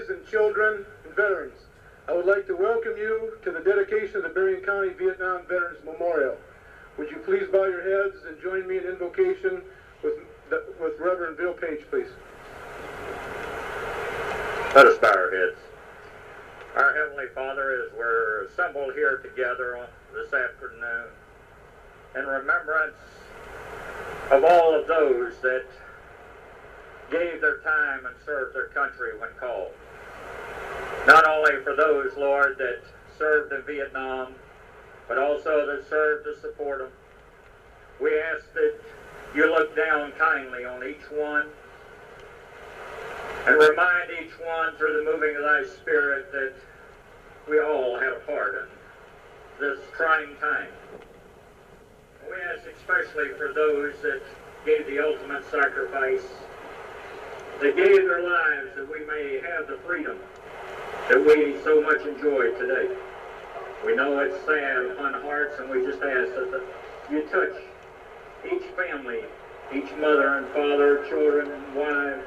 families and children and veterans, I would like to welcome you to the dedication of the Berrien County Vietnam Veterans Memorial. Would you please bow your heads and join me in invocation with Reverend Bill Page, please. Let us bow our heads. Our Heavenly Father, as we're assembled here together on this afternoon, in remembrance of all of those that gave their time and served their country when called. Not only for those, Lord, that served in Vietnam, but also that served to support them. We ask that you look down kindly on each one and remind each one through the moving of thy Spirit that we all have a part in this trying time. We ask especially for those that gave the ultimate sacrifice, that gave their lives that we may have the freedom that we so much enjoy today. We know it's sad upon hearts, and we just ask that you touch each family, each mother and father, children and wives.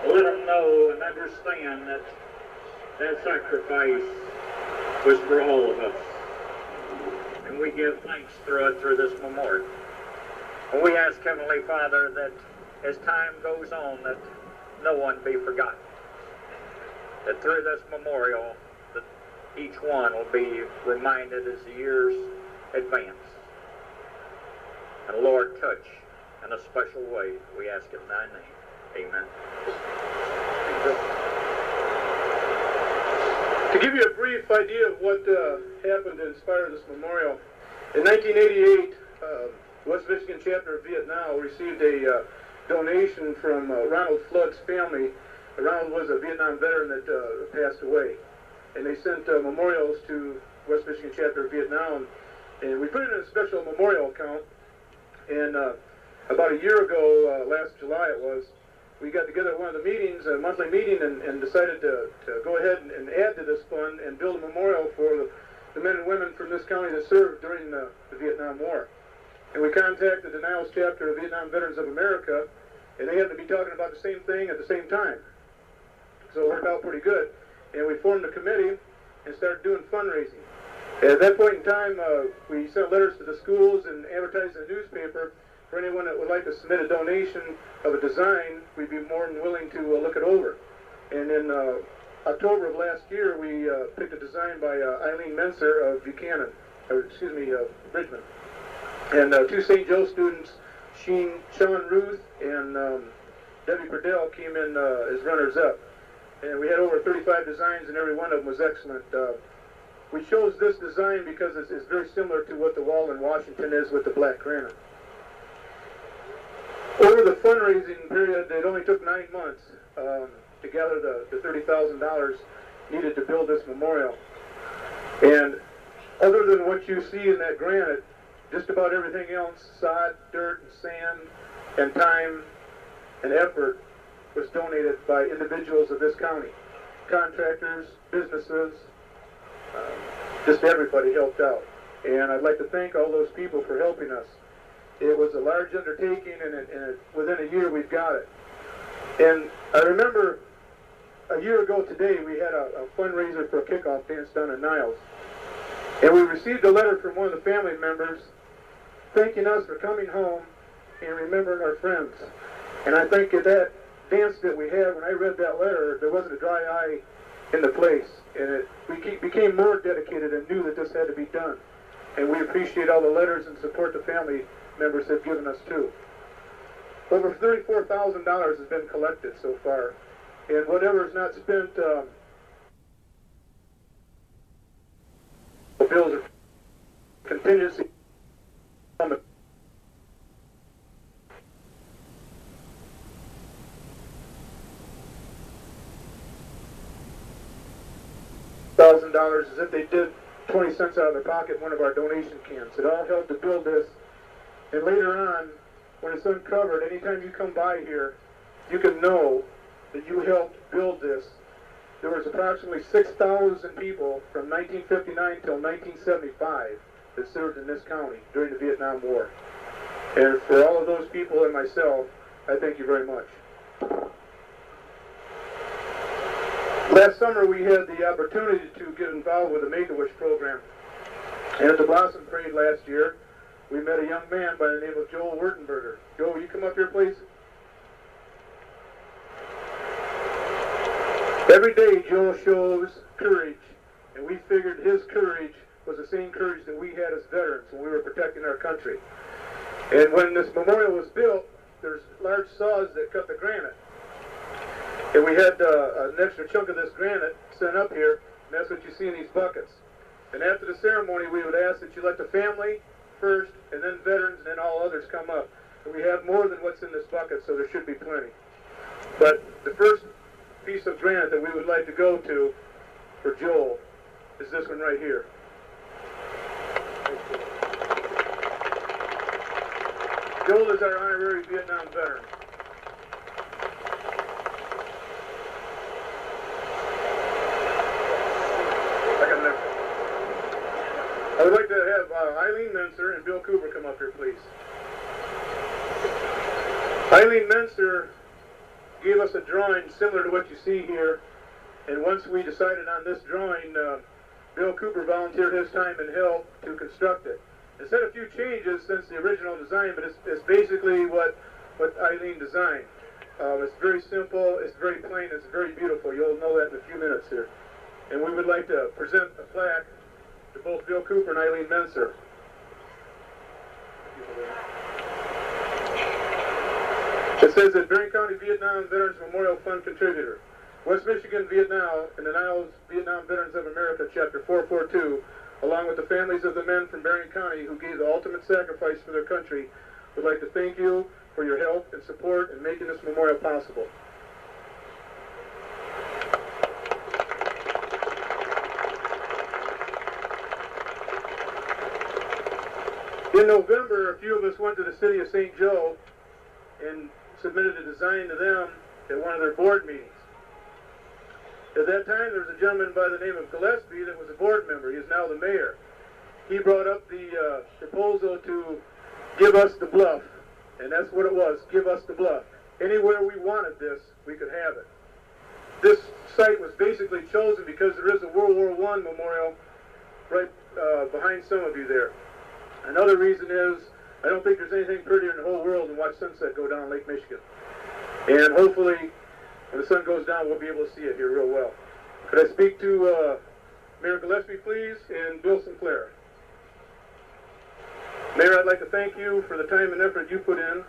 Let them know and understand that that sacrifice was for all of us. And we give thanks through this memorial. And we ask, Heavenly Father, that as time goes on, that no one be forgotten. That through this memorial, that each one will be reminded as the years advance. And Lord, touch in a special way. We ask in thy name. Amen. To give you a brief idea of what happened to inspire this memorial, in 1988, West Michigan chapter of Vietnam received a donation from Ronald Flood's family. Ronald was a Vietnam veteran that passed away, and they sent memorials to West Michigan chapter of Vietnam, and we put it in a special memorial account. And about a year ago, last July it was, we got together at one of the meetings, a monthly meeting, and decided to go ahead and add to this fund and build a memorial for the men and women from this county that served during the Vietnam War. And we contacted the Niles chapter of Vietnam Veterans of America, and they happened to be talking about the same thing at the same time. So it worked out pretty good. And we formed a committee and started doing fundraising. At that point in time, we sent letters to the schools and advertised in the newspaper for anyone that would like to submit a donation of a design. We'd be more than willing to look it over. And in October of last year, we picked a design by Eileen Menser of Bridgman. And two St. Joe students, Sean Ruth and Debbie Perdell, came in as runners-up. And we had over 35 designs, and every one of them was excellent. We chose this design because it's very similar to what the wall in Washington is with the black granite. Over the fundraising period, it only took 9 months to gather the $30,000 needed to build this memorial. And other than what you see in that granite, just about everything else, sod, dirt, and sand, and time and effort, was donated by individuals of this county. Contractors, businesses, just everybody helped out. And I'd like to thank all those people for helping us. It was a large undertaking, and within a year we've got it. And I remember a year ago today we had a fundraiser for a kickoff dance down in Niles. And we received a letter from one of the family members thanking us for coming home and remembering our friends. And I think that dance that we had, when I read that letter, there wasn't a dry eye in the place. And we became more dedicated and knew that this had to be done. And we appreciate all the letters and support the family members have given us too. Over $34,000 has been collected so far. And whatever is not spent, bills are contingency on the $1,000 as if they did 20 cents out of their pocket in one of our donation cans. It all helped to build this. And later on, when it's uncovered, anytime you come by here, you can know that you helped build this. There was approximately 6,000 people from 1959 till 1975 that served in this county during the Vietnam War. And for all of those people and myself, I thank you very much. Last summer we had the opportunity to get involved with the Make-A-Wish program. And at the Blossom Parade last year, we met a young man by the name of Joel Wertenberger. Joel, will you come up here, please? Every day Joel shows courage, and we figured his courage was the same courage that we had as veterans when we were protecting our country. And when this memorial was built, there's large saws that cut the granite. And we had an extra chunk of this granite sent up here, and that's what you see in these buckets. And after the ceremony, we would ask that you let the family first, and then veterans, and then all others come up. And we have more than what's in this bucket, so there should be plenty. But the first piece of granite that we would like to go to for Joel is this one right here. Joel is our honorary Vietnam veteran. I would like to have Eileen Menser and Bill Cooper come up here, please. Eileen Menser gave us a drawing similar to what you see here, and once we decided on this drawing, Bill Cooper volunteered his time and help to construct it. It's had a few changes since the original design, but it's basically what Eileen designed. It's very simple, it's very plain, it's very beautiful. You'll know that in a few minutes here. And we would like to present a plaque to both Bill Cooper and Eileen Menser. It says that Berrien County Vietnam Veterans Memorial Fund contributor, West Michigan, Vietnam, and the Niles Vietnam Veterans of America, Chapter 442, along with the families of the men from Berrien County who gave the ultimate sacrifice for their country, would like to thank you for your help and support in making this memorial possible. In November, a few of us went to the city of St. Joe and submitted a design to them at one of their board meetings. At that time, there was a gentleman by the name of Gillespie that was a board member. He is now the mayor. He brought up the proposal to give us the Bluff, and that's what it was, give us the Bluff. Anywhere we wanted this, we could have it. This site was basically chosen because there is a World War I memorial right behind some of you there. Another reason is, I don't think there's anything prettier in the whole world than watch sunset go down Lake Michigan. And hopefully, when the sun goes down, we'll be able to see it here real well. Could I speak to Mayor Gillespie, please, and Bill Sinclair? Mayor, I'd like to thank you for the time and effort you put in.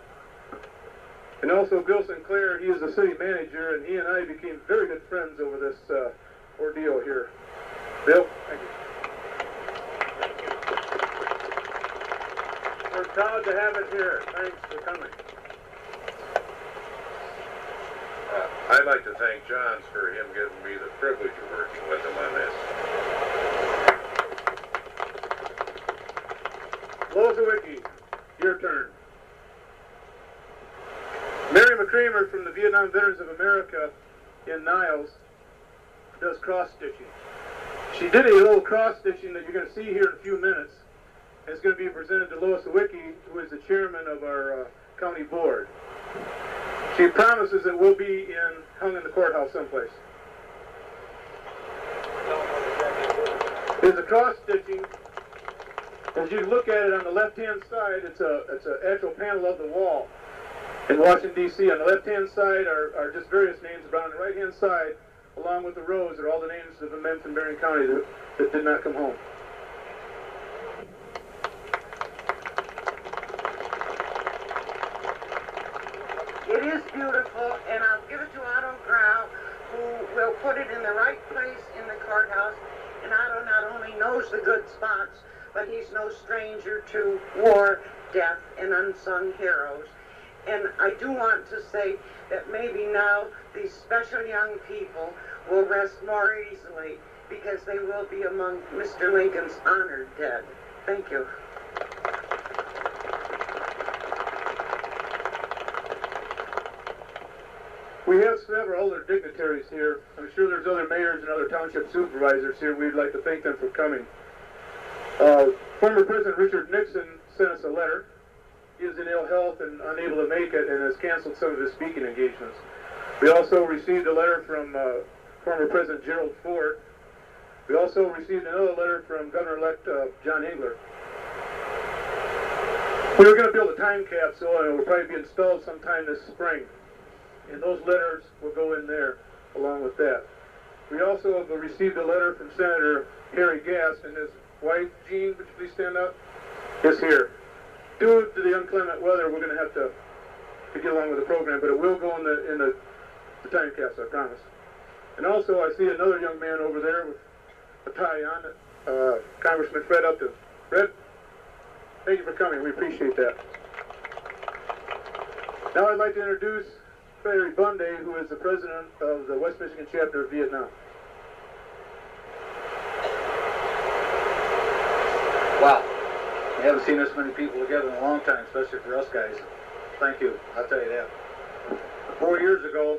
And also Bill Sinclair, he is the city manager, and he and I became very good friends over this ordeal here. Bill, thank you. We're proud to have it here. Thanks for coming. I'd like to thank Johns for him giving me the privilege of working with him on this. Lozowicki, your turn. Mary McCramer from the Vietnam Veterans of America in Niles does cross-stitching. She did a little cross-stitching that you're going to see here in a few minutes. It's going to be presented to Lois Sawicki, who is the chairman of our county board. She promises it will be hung in the courthouse someplace. There's a cross-stitching. As you look at it on the left-hand side, it's an actual panel of the wall in Washington, D.C. On the left-hand side are just various names, but on the right-hand side, along with the rows, are all the names of the men from Berrien County that did not come home. It is beautiful, and I'll give it to Otto Grau, who will put it in the right place in the courthouse. And Otto not only knows the good spots, but he's no stranger to war, death, and unsung heroes. And I do want to say that maybe now these special young people will rest more easily because they will be among Mr. Lincoln's honored dead. Thank you. We have several other dignitaries here. I'm sure there's other mayors and other township supervisors here. We'd like to thank them for coming. Former President Richard Nixon sent us a letter. He is in ill health and unable to make it and has canceled some of his speaking engagements. We also received a letter from former President Gerald Ford. We also received another letter from Governor-elect John Engler. We were going to build a time capsule, and it will probably be installed sometime this spring. And those letters will go in there along with that. We also have received a letter from Senator Harry Gass, and his wife, Jean, would you please stand up? Is here. Due to the inclement weather, we're going to have to get along with the program, but it will go in the time capsule, I promise. And also, I see another young man over there with a tie on, Congressman Fred Upton. Fred, thank you for coming. We appreciate that. Now I'd like to introduce Barry Bundy, who is the president of the West Michigan chapter of Vietnam. Wow. We haven't seen this many people together in a long time, especially for us guys. Thank you. I'll tell you that. 4 years ago,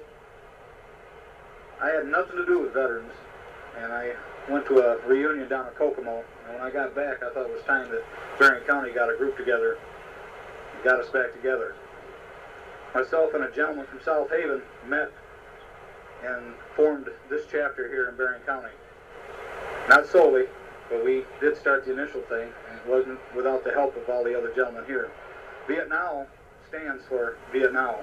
I had nothing to do with veterans, and I went to a reunion down in Kokomo, and when I got back, I thought it was time that Berrien County got a group together and got us back together. Myself and a gentleman from South Haven met and formed this chapter here in Berrien County. Not solely, but we did start the initial thing, and it wasn't without the help of all the other gentlemen here. Vietnam stands for Vietnam.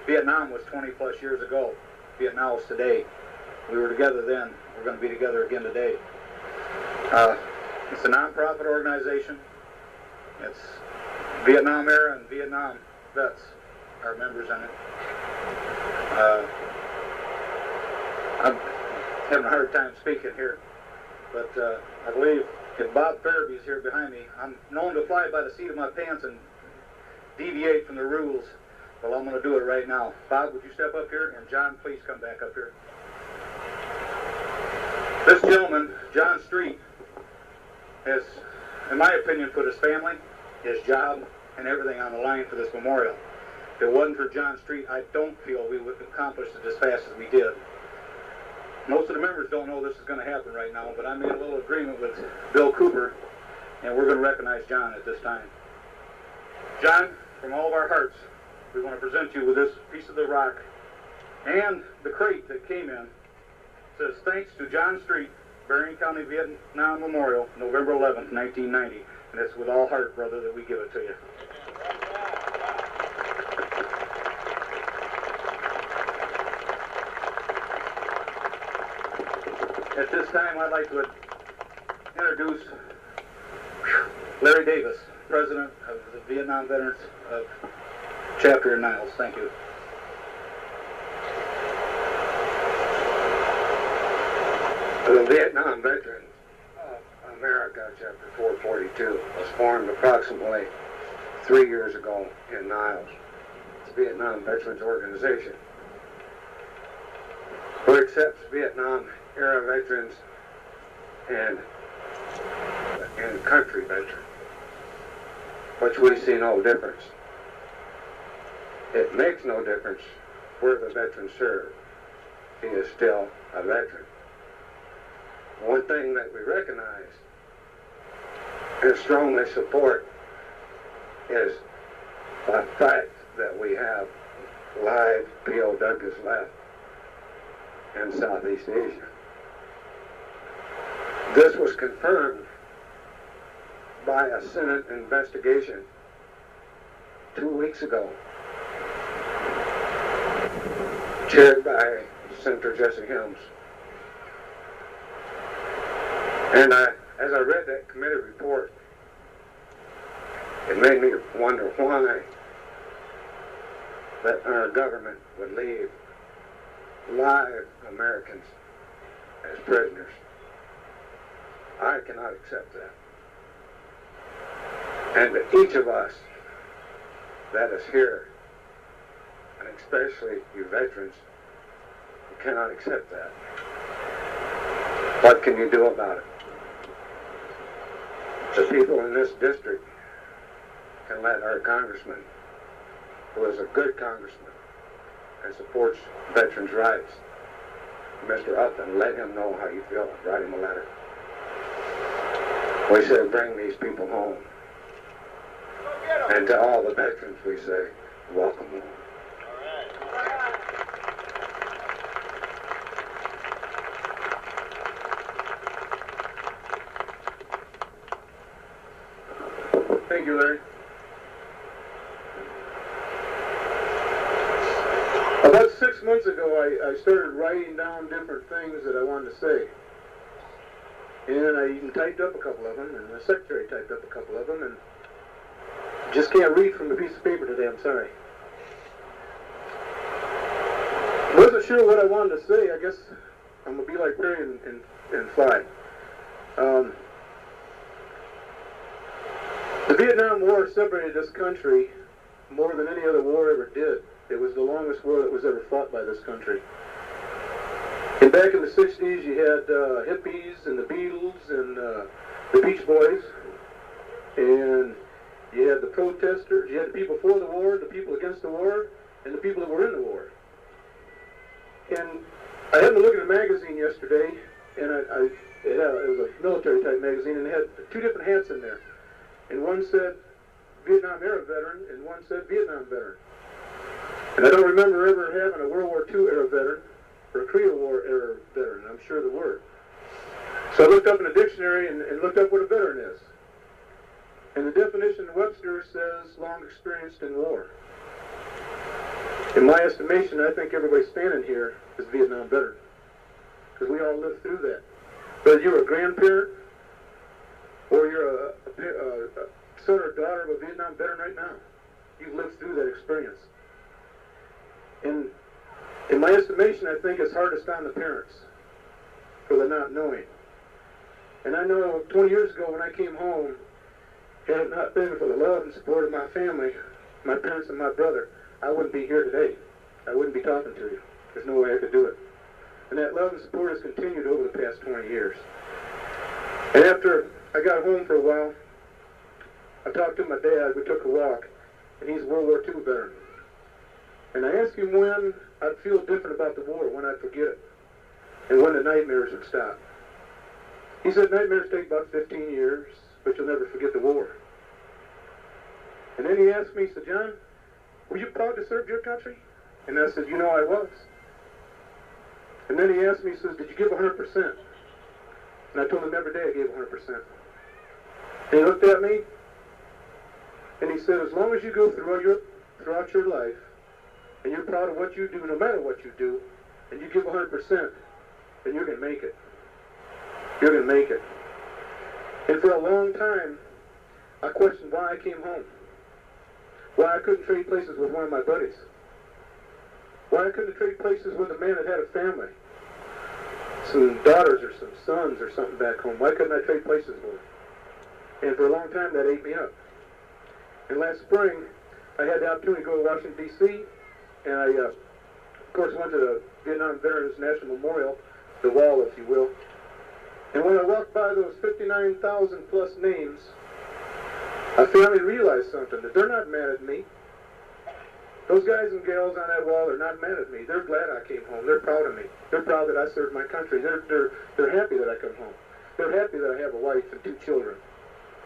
Vietnam was 20 plus years ago. Vietnam is today. We were together then. We're going to be together again today. It's a non-profit organization. It's Vietnam era and Vietnam vets are members in it. I'm having a hard time speaking here, but I believe if Bob Farabee is here behind me, I'm known to fly by the seat of my pants and deviate from the rules. Well, I'm going to do it right now. Bob, would you step up here? And John, please come back up here. This gentleman, John Street, has, in my opinion, put his family, his job, and everything on the line for this memorial. If it wasn't for John Street, I don't feel we would have accomplished it as fast as we did. Most of the members don't know this is going to happen right now, but I made a little agreement with Bill Cooper, and we're going to recognize John at this time. John, from all of our hearts, we want to present you with this piece of the rock and the crate that came in. It says, thanks to John Street, Berrien County Vietnam Memorial, November 11th, 1990. And it's with all heart, brother, that we give it to you. At this time, I'd like to introduce Larry Davis, President of the Vietnam Veterans of Chapter in Niles. Thank you. The Vietnam Veterans of America, Chapter 442, was formed approximately 3 years ago in Niles. It's a Vietnam Veterans organization who accepts Vietnam-era veterans and country veterans, which we see no difference. It makes no difference where the veteran served. He is still a veteran. One thing that we recognize and strongly support is the fact that we have live POWs left in Southeast Asia. This was confirmed by a Senate investigation 2 weeks ago, chaired by Senator Jesse Helms. And as I read that committee report, it made me wonder why that our government would leave live Americans as prisoners. I cannot accept that. And each of us that is here, and especially you veterans, you cannot accept that. What can you do about it? The people in this district can let our congressman, who is a good congressman and supports veterans' rights, Mr. Upton, let him know how you feel. Write him a letter. We say, bring these people home. And to all the veterans, we say, welcome home. Thank you, Larry. About 6 months ago, I started writing down different things that I wanted to say. And I even typed up a couple of them, and the secretary typed up a couple of them, and just can't read from the piece of paper today, I'm sorry. Wasn't sure what I wanted to say. I guess I'm going to be like Berrien and fly. The Vietnam War separated this country more than any other war ever did. It was the longest war that was ever fought by this country. And back in the 60s, you had hippies and the Beatles and the Beach Boys. And you had the protesters. You had the people for the war, the people against the war, and the people that were in the war. And I happened to look at a magazine yesterday, and it was a military-type magazine, and it had two different hats in there. And one said Vietnam era veteran, and one said Vietnam veteran. And I don't remember ever having a World War II era veteran or a Korea War era veteran. I'm sure there were. So I looked up in a dictionary and looked up what a veteran is. And the definition in Webster says long experienced in war. In my estimation, I think everybody standing here is a Vietnam veteran, because we all lived through that. Whether you're a grandparent or you're a son or daughter of a Vietnam veteran right now, you've lived through that experience. And in my estimation, I think it's hardest on the parents for the not knowing. And I know 20 years ago when I came home, had it not been for the love and support of my family, my parents and my brother, I wouldn't be here today. I wouldn't be talking to you. There's no way I could do it. And that love and support has continued over the past 20 years. And after I got home for a while, I talked to my dad. We took a walk, and he's a World War II veteran. And I asked him when I'd feel different about the war, when I'd forget it, and when the nightmares would stop. He said nightmares take about 15 years, but you'll never forget the war. And then he asked me, he said, John, were you proud to serve your country? And I said, you know I was. And then he asked me, he says, did you give 100%? And I told him every day I gave 100%. And he looked at me, and he said, as long as you go throughout your life, and you're proud of what you do, no matter what you do, and you give 100%, then you're going to make it. You're going to make it. And for a long time, I questioned why I came home. Why I couldn't trade places with one of my buddies. Why I couldn't trade places with a man that had a family. Some daughters or some sons or something back home. Why couldn't I trade places with him? And for a long time, that ate me up. And last spring, I had the opportunity to go to Washington, D.C., and I, of course, went to the Vietnam Veterans National Memorial, the wall, if you will. And when I walked by those 59,000 plus names, I finally realized something, that they're not mad at me. Those guys and gals on that wall are not mad at me. They're glad I came home. They're proud of me. They're proud that I served my country. They're happy that I come home. They're happy that I have a wife and 2 children.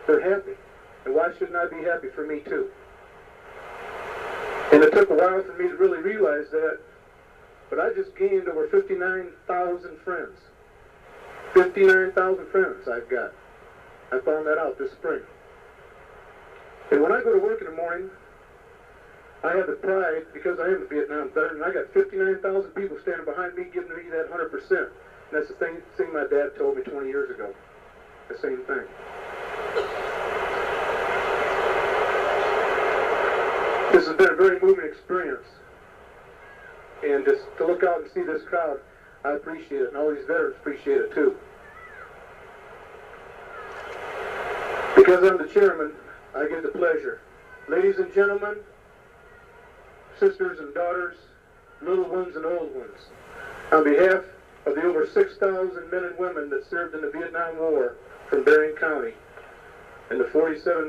They're happy. And why shouldn't I be happy for me too? And it took a while for me to really realize that, but I just gained over 59,000 friends. 59,000 friends I've got. I found that out this spring. And when I go to work in the morning, I have the pride, because I am a Vietnam veteran, I got 59,000 people standing behind me giving me that 100%. And that's the thing my dad told me 20 years ago. The same thing. This has been a very moving experience. And just to look out and see this crowd, I appreciate it, and all these veterans appreciate it too. Because I'm the chairman, I get the pleasure. Ladies and gentlemen, sisters and daughters, little ones and old ones, on behalf of the over 6,000 men and women that served in the Vietnam War from Berrien County and the 47